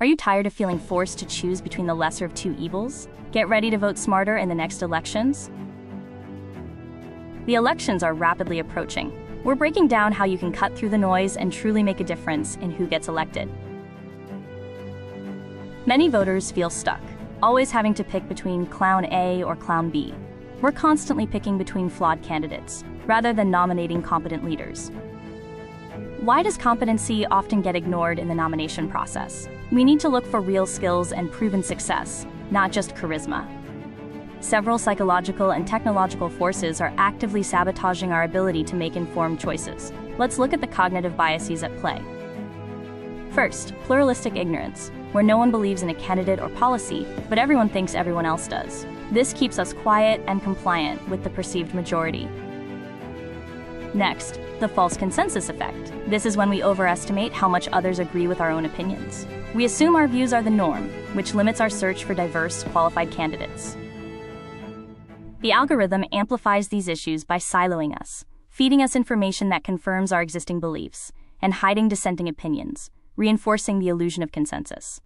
Are you tired of feeling forced to choose between the lesser of two evils? Get ready to vote smarter in the next elections. The elections are rapidly approaching. We're breaking down how you can cut through the noise and truly make a difference in who gets elected. Many voters feel stuck, always having to pick between Clown A or Clown B. We're constantly picking between flawed candidates, rather than nominating competent leaders. Why does competency often get ignored in the nomination process? We need to look for real skills and proven success, not just charisma. Several psychological and technological forces are actively sabotaging our ability to make informed choices. Let's look at the cognitive biases at play. First, pluralistic ignorance, where no one believes in a candidate or policy, but everyone thinks everyone else does. This keeps us quiet and compliant with the perceived majority. Next, the false consensus effect. This is when we overestimate how much others agree with our own opinions. We assume our views are the norm, which limits our search for diverse, qualified candidates. The algorithm amplifies these issues by siloing us, feeding us information that confirms our existing beliefs, and hiding dissenting opinions, reinforcing the illusion of consensus.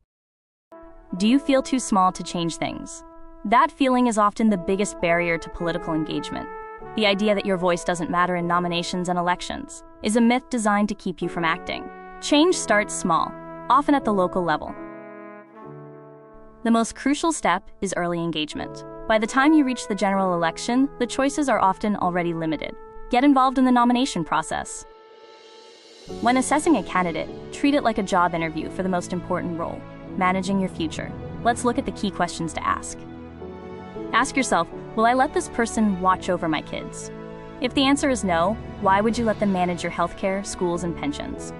Do you feel too small to change things? That feeling is often the biggest barrier to political engagement. The idea that your voice doesn't matter in nominations and elections is a myth designed to keep you from acting. Change starts small, often at the local level. The most crucial step is early engagement. By the time you reach the general election, the choices are often already limited. Get involved in the nomination process. When assessing a candidate, treat it like a job interview for the most important role, managing your future. Let's look at the key questions to ask. Ask yourself, will I let this person watch over my kids? If the answer is no, why would you let them manage your healthcare, schools, and pensions?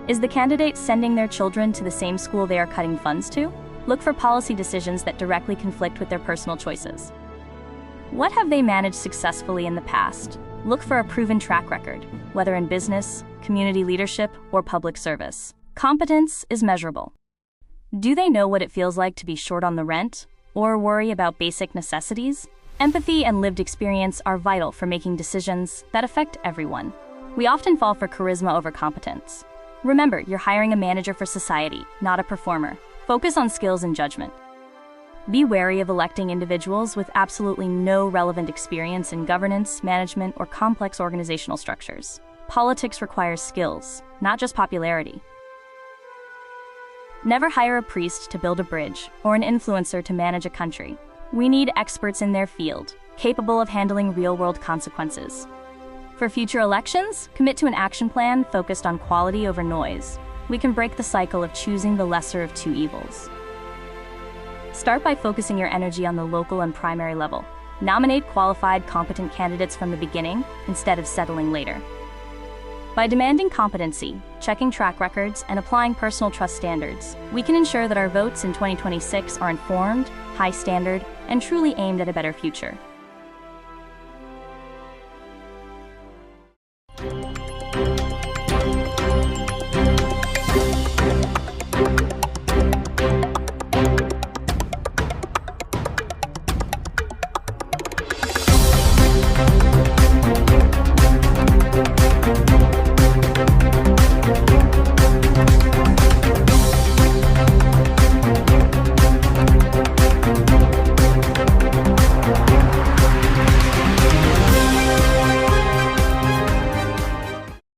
Is the candidate sending their children to the same school they are cutting funds to? Look for policy decisions that directly conflict with their personal choices. What have they managed successfully in the past? Look for a proven track record, whether in business, community leadership, or public service. Competence is measurable. Do they know what it feels like to be short on the rent, or worry about basic necessities? Empathy and lived experience are vital for making decisions that affect everyone. We often fall for charisma over competence. Remember, you're hiring a manager for society, not a performer. Focus on skills and judgment. Be wary of electing individuals with absolutely no relevant experience in governance, management, or complex organizational structures. Politics requires skills, not just popularity. Never hire a priest to build a bridge or an influencer to manage a country. We need experts in their field, capable of handling real-world consequences. For future elections, commit to an action plan focused on quality over noise. We can break the cycle of choosing the lesser of two evils. Start by focusing your energy on the local and primary level. Nominate qualified, competent candidates from the beginning instead of settling later. By demanding competency, checking track records, and applying personal trust standards, we can ensure that our votes in 2026 are informed, high standard, and truly aimed at a better future.